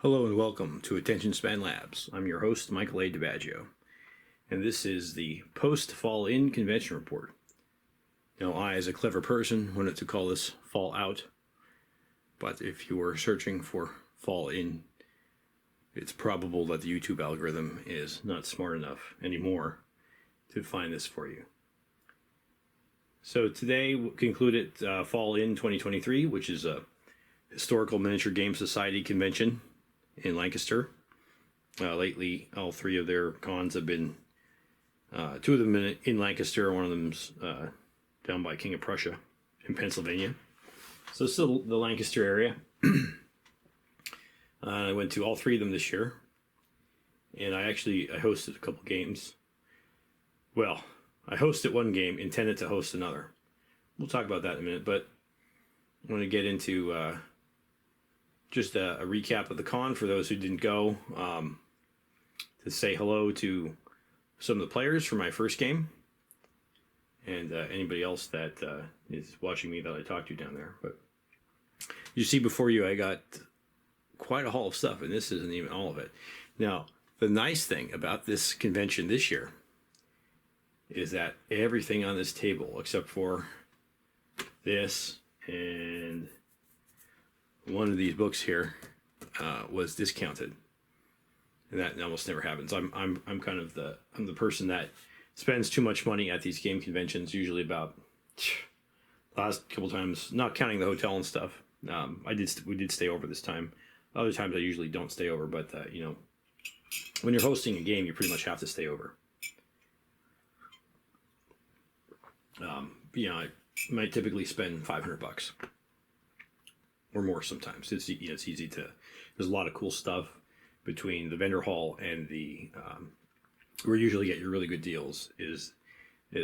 Hello and welcome to Attention Span Labs. I'm your host, Michael A. DiBaggio, and this is the post-fall-in convention report. Now, I, as a clever person, wanted to call this fall out, but if you were searching for fall in, it's probable that the YouTube algorithm is not smart enough anymore to find this for you. So today we concluded Fall in 2023, which is a Historical Miniature Game Society convention in Lancaster. Lately, all three of their cons have been, two of them in Lancaster, one of them's down by King of Prussia in Pennsylvania. So it's still the Lancaster area. I went to all three of them this year, and I hosted a couple games. Well, I hosted one game, intended to host another. We'll talk about that in a minute, but I want to get into just a recap of the con for those who didn't go, to say hello to some of the players for my first game, and anybody else that is watching me that I talked to down there. But you see before you, I got quite a haul of stuff, and this isn't even all of it. Now, the nice thing about this convention this year is that everything on this table, except for this and one of these books here, was discounted, and that almost never happens. I'm kind of the person that spends too much money at these game conventions. Usually about last couple times, not counting the hotel and stuff. We did stay over this time. Other times I usually don't stay over, but when you're hosting a game, you pretty much have to stay over. I might typically spend $500 or more sometimes. It's easy to. There's a lot of cool stuff between the vendor hall and the where you usually get your really good deals is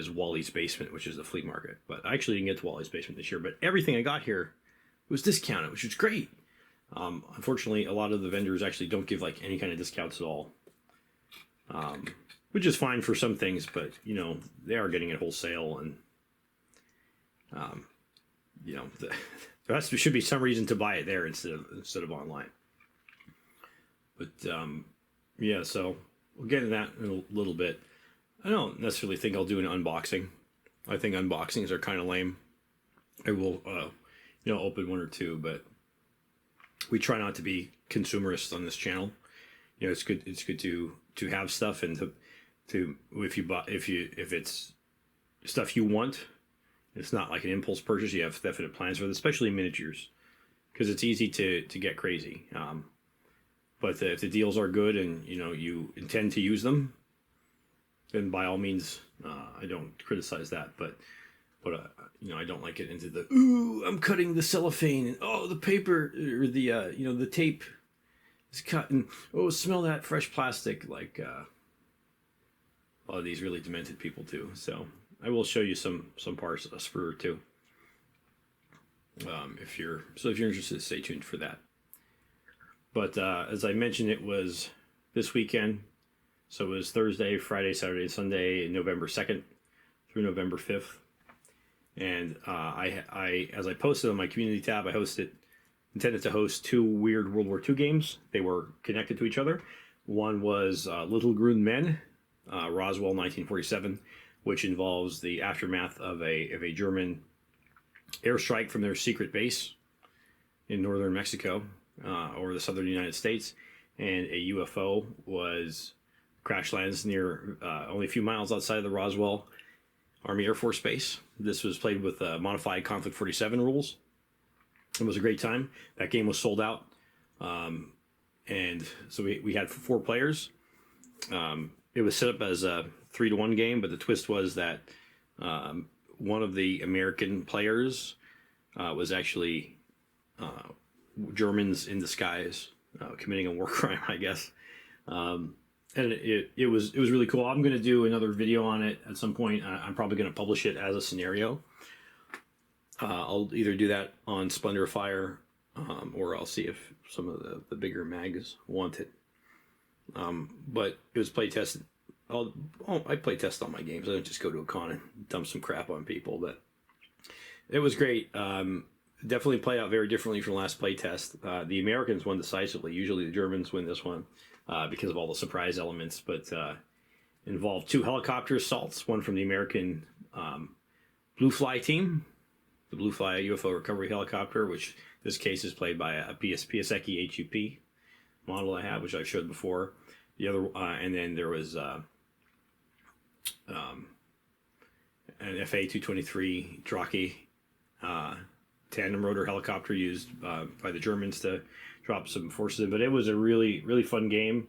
Wally's Basement, which is the flea market. But I actually didn't get to Wally's Basement this year. But everything I got here was discounted, which is great. Unfortunately, a lot of the vendors actually don't give like any kind of discounts at all, which is fine for some things. But they are getting it wholesale, and there should be some reason to buy it there instead of online. But so we'll get into that in a little bit. I don't necessarily think I'll do an unboxing. I think unboxings are kind of lame. I will open one or two, but we try not to be consumerists on this channel. It's good to have stuff, and to if it's stuff you want. It's not like an impulse purchase. You have definite plans for it, especially miniatures, because it's easy to get crazy. But if the deals are good and you intend to use them, then by all means, I don't criticize that. But I don't like it into the I'm cutting the cellophane, and the paper or the tape is cut, and smell that fresh plastic, like a lot of these really demented people do. So I will show you some parts, a sprue or two. If you're interested, stay tuned for that. But as I mentioned, it was this weekend, so it was Thursday, Friday, Saturday, Sunday, November 2nd through November 5th. And I as I posted on my community tab, I intended to host two weird World War II games. They were connected to each other. One was Little Grün Men, Roswell 1947. Which involves the aftermath of a German airstrike from their secret base in northern Mexico, or the southern United States, and a UFO crash lands near only a few miles outside of the Roswell Army Air Force Base. This was played with modified Conflict 47 rules. It was a great time. That game was sold out, and so we had 4 players. It was set up as a 3-to-1 game, but the twist was that one of the American players was actually Germans in disguise, committing a war crime, I guess. And it was really cool. I'm going to do another video on it at some point. I'm probably going to publish it as a scenario. I'll either do that on Splendor Fire, or I'll see if some of the bigger mags want it. But it was play tested. I play test all my games. I don't just go to a con and dump some crap on people. But it was great. definitely played out very differently from the last playtest. The Americans won decisively. Usually the Germans win this one because of all the surprise elements, but involved 2 helicopter assaults, one from the American Blue Fly team, the Blue Fly UFO recovery helicopter, which in this case is played by a Piasecki HUP model I have, which I've showed before. The other, and then there was an FA-223 Drake tandem rotor helicopter used by the Germans to drop some forces in. But it was a really, really fun game.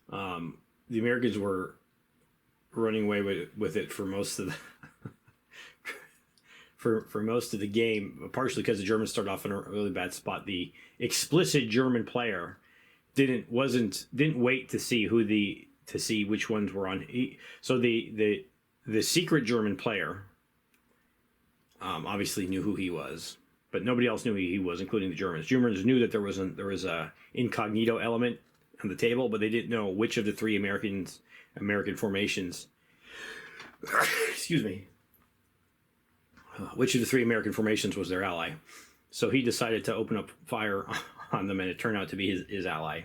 The Americans were running away with it for most of the for most of the game, partially because the Germans started off in a really bad spot. The explicit German player didn't wait to see which ones were on. So the secret German player obviously knew who he was, but nobody else knew who he was, including the Germans. Germans knew that there was a incognito element on the table, but they didn't know which of the 3 American formations. Excuse me. Which of the 3 American formations was their ally? So he decided to open up fire on them, and it turned out to be his ally.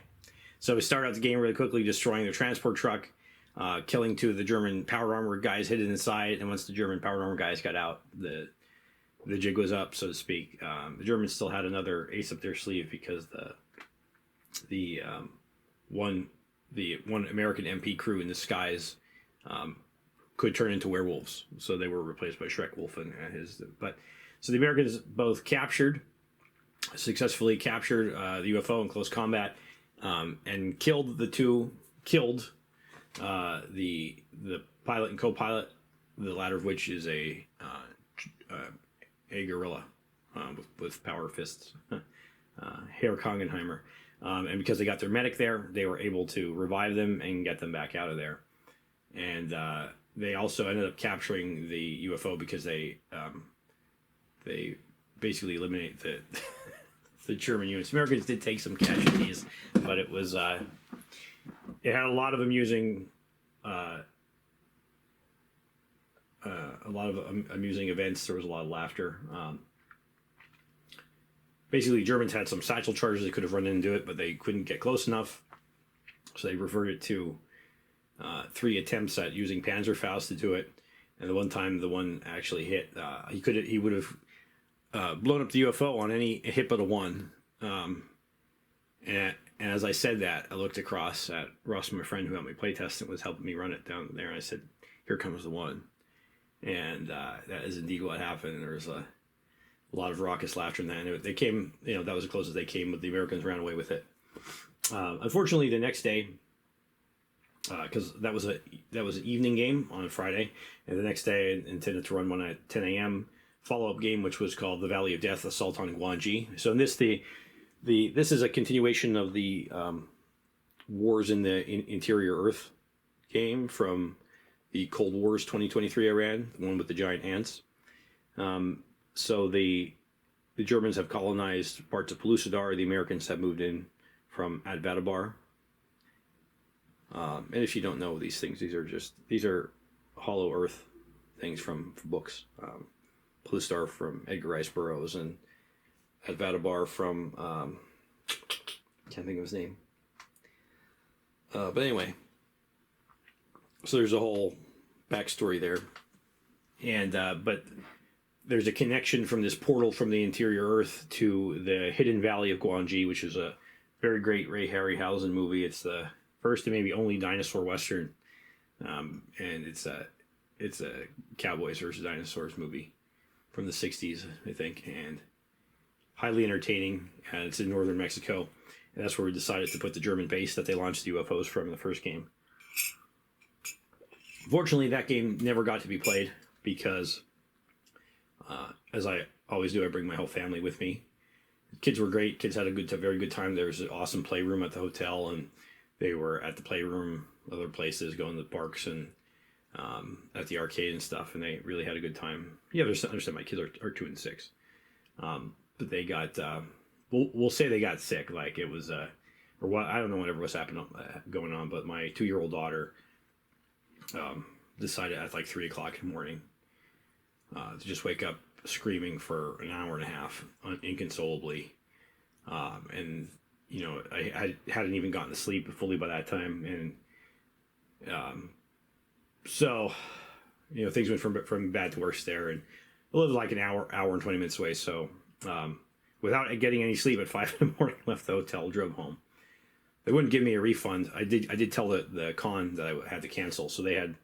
So he started out the game really quickly, destroying their transport truck, killing 2 of the German power armor guys hidden inside. And once the German power armor guys got out, the jig was up, so to speak. The Germans still had another ace up their sleeve because the one American MP crew in disguise could turn into werewolves, so they were replaced by Shrek Wolf and his. But so the Americans both successfully captured the UFO in close combat, and killed the pilot and co-pilot, the latter of which is a gorilla with power fists, Herr Kongenheimer. And because they got their medic there, they were able to revive them and get them back out of there. And they also ended up capturing the UFO because they basically eliminate the German units. Americans did take some casualties, but it was it had a lot of amusing events. There was a lot of laughter. Basically, Germans had some satchel charges they could have run into it, but they couldn't get close enough, so they reverted to 3 attempts at using Panzerfaust to do it. And the one time the one actually hit, he would have blown up the UFO on any hit but a 1. And as I said that, I looked across at Russ, my friend who helped me playtest and was helping me run it down there, and I said, "Here comes the 1." And that is indeed what happened. And there was a lot of raucous laughter in that. And they came, that was as close as they came, but the Americans ran away with it. Unfortunately, the next day, because that was an evening game on a Friday, and the next day I intended to run one at 10 a.m. follow-up game, which was called the Valley of Death: Assault on Guangxi. So in this, this is a continuation of the Wars in the Interior Earth game from the Cold Wars 2023 I ran, the one with the giant ants. So the Germans have colonized parts of Pellucidar. The Americans have moved in from Advadabar. And if you don't know these things, these are Hollow Earth things from books. Pellucidar from Edgar Rice Burroughs, and Advadabar from can't think of his name. But anyway, so there's a whole backstory there, and but there's a connection from this portal from the interior Earth to the Hidden Valley of Guangxi, which is a very great Ray Harryhausen movie. It's the first and maybe only dinosaur western, and it's a cowboys versus dinosaurs movie from the 60s, I think, and highly entertaining. And it's in northern Mexico, and that's where we decided to put the German base that they launched the UFOs from in the first game. Fortunately, that game never got to be played because, as I always do, I bring my whole family with me. Kids were great. Kids had a very good time. There was an awesome playroom at the hotel, and they were at the playroom, other places, going to the parks and at the arcade and stuff, and they really had a good time. You have to understand my kids are 2 and 6. But they got, we'll say they got sick, like it was, or what, I don't know whatever was going on, but my 2-year-old daughter decided at like 3 o'clock in the morning to just wake up screaming for an hour and a half inconsolably. And, you know, I hadn't even gotten to sleep fully by that time. And so, you know, things went from bad to worse there. And I lived like an hour and 20 minutes away. So without getting any sleep at 5 in the morning, left the hotel, drove home. They wouldn't give me a refund. I did tell the con that I had to cancel. So they had...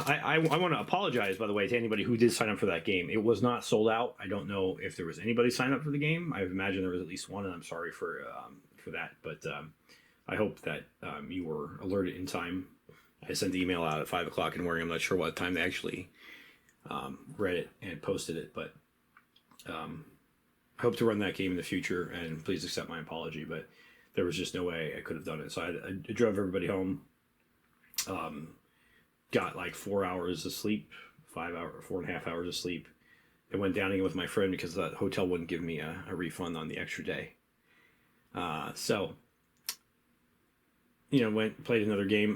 I want to apologize, by the way, to anybody who did sign up for that game. It was not sold out. I don't know if there was anybody signed up for the game. I imagine there was at least one, and I'm sorry for that. But I hope that you were alerted in time. I sent the email out at 5 o'clock in the morning. I'm not sure what time they actually read it and posted it, but I hope to run that game in the future, and please accept my apology. But there was just no way I could have done it. So I drove everybody home. Got like 4 hours of sleep, 4.5 hours of sleep. I went down again with my friend because the hotel wouldn't give me a refund on the extra day. So, you know, played another game.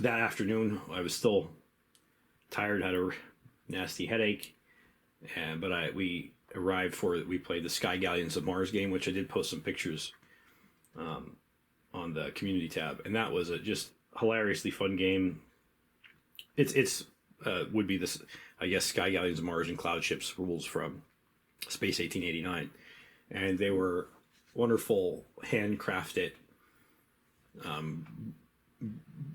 That afternoon I was still tired, had a nasty headache, but we played the Sky Galleons of Mars game, which I did post some pictures on the community tab, and that was just hilariously fun game. It's would be this, I guess, Sky Galleons of Mars and Cloud Ships rules from Space 1889, and they were wonderful handcrafted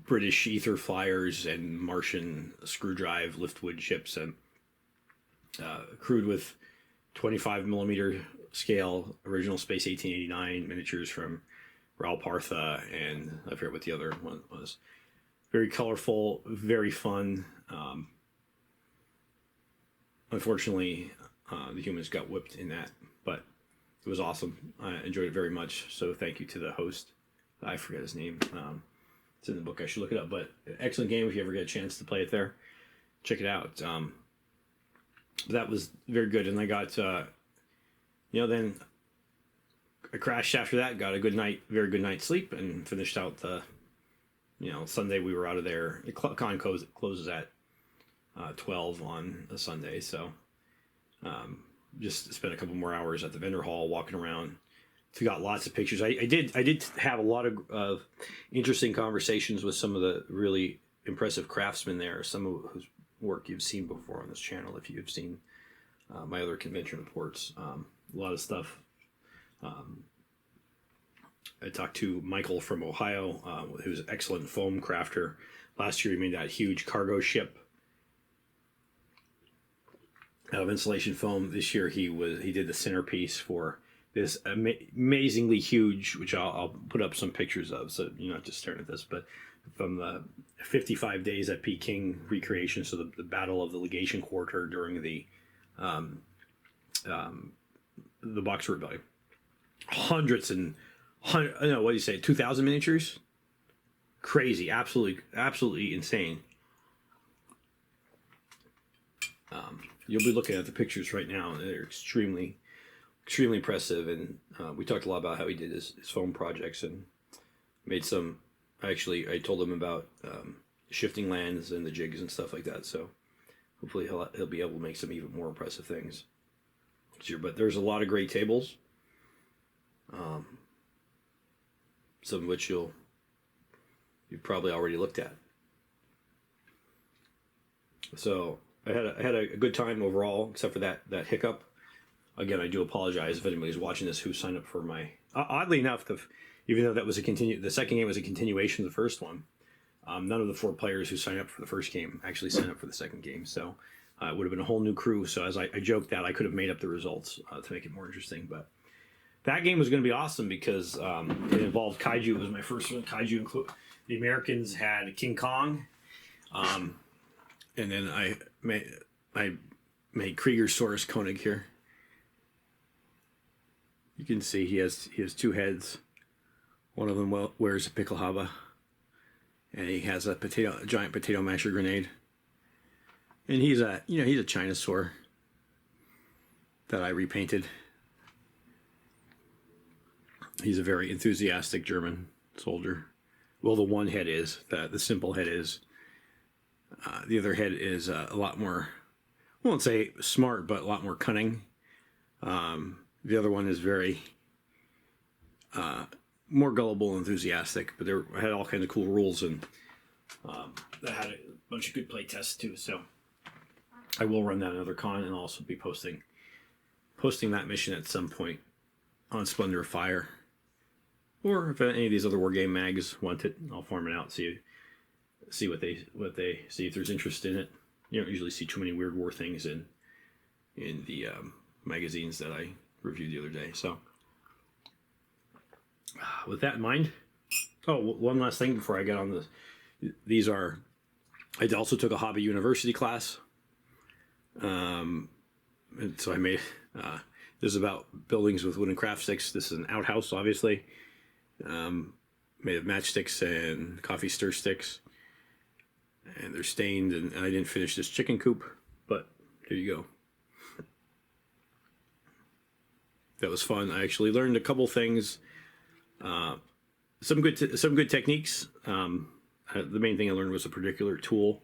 British ether flyers and Martian screwdrive liftwood ships, and crewed with 25 millimeter scale original Space 1889 miniatures from Raoul Partha, and I forget what the other one was. Very colorful, very fun. Unfortunately, the humans got whipped in that, but it was awesome. I enjoyed it very much. So thank you to the host. I forget his name. It's in the book. I should look it up. But excellent game. If you ever get a chance to play it there, check it out. That was very good. And I got, then I crashed after that. Got a very good night's sleep, and finished out the. Sunday we were out of there. The con closes at 12 on a Sunday, so just spent a couple more hours at the vendor hall walking around. So got lots of pictures. I did have a lot of interesting conversations with some of the really impressive craftsmen there. Some of whose work you've seen before on this channel if you've seen my other convention reports. A lot of stuff. I talked to Michael from Ohio, who's an excellent foam crafter. Last year he made that huge cargo ship out of insulation foam. This year he did the centerpiece for this amazingly huge, which I'll put up some pictures of, so you're not just staring at this, but from the 55 days at Peking recreation, so the Battle of the Legation Quarter during the Boxer Rebellion. What do you say, 2,000 miniatures? Crazy, absolutely insane. You'll be looking at the pictures right now, and they're extremely impressive. And we talked a lot about how he did his foam projects, and made some. Actually, I told him about shifting lands and the jigs and stuff like that. So hopefully he'll be able to make some even more impressive things. But there's a lot of great tables. Some of which you've probably already looked at. So I had a good time overall, except for that hiccup. Again, I do apologize if anybody's watching this who signed up for my. Oddly enough, even though that was the second game was a continuation of the first one. None of the 4 players who signed up for the first game actually signed up for the second game. So it would have been a whole new crew. So as I joked that I could have made up the results to make it more interesting, but. That game was going to be awesome because it involved kaiju. It was my first one. Kaiju the Americans had King Kong, and then I made Kriegersaurus Koenig here. You can see he has 2 heads. One of them wears a pickelhaube, and he has a giant potato masher grenade. And he's a Chinosaur that I repainted. He's a very enthusiastic German soldier. Well, the one head is. The simple head is. The other head is a lot more won't say smart, but a lot more cunning. The other one is very more gullible and enthusiastic, but there had all kinds of cool rules, and that had a bunch of good play tests too. So I will run that another con, and I'll also be posting that mission at some point on Splendor of Fire, or if any of these other Wargame mags want it, I'll farm it out, see what they see if there's interest in it. You don't usually see too many Weird War things in the magazines that I reviewed the other day. So with that in mind, one last thing before I get on this. These are, I also took a hobby university class. And so I made, this is about buildings with wooden craft sticks. This is an outhouse, obviously, made of matchsticks and coffee stir sticks. And they're stained, and I didn't finish this chicken coop, but there you go. That was fun. I actually learned a couple things, some good techniques. The main thing I learned was a particular tool,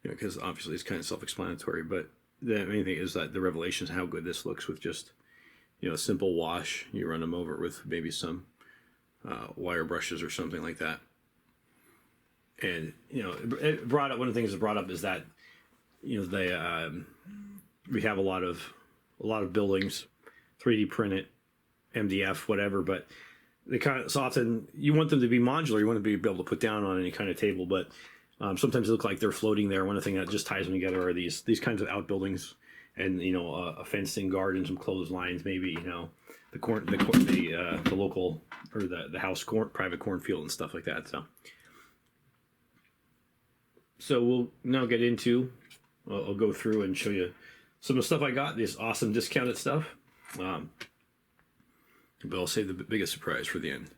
because obviously it's kind of self-explanatory, but the main thing is that the revelation is how good this looks with just, a simple wash. You run them over with maybe some wire brushes or something like that. And, it brought up, one of the things it brought up is that, we have a lot of buildings, 3D print it, MDF, whatever, but they kind of, so often you want them to be modular. You want to be able to put down on any kind of table, but sometimes they look like they're floating there. One of the things that just ties them together are these kinds of outbuildings, and a fenced-in garden, some clotheslines, maybe the local or the house private cornfield and stuff like that. So we'll now get into. I'll go through and show you some of the stuff I got. This awesome discounted stuff. But I'll save the biggest surprise for the end.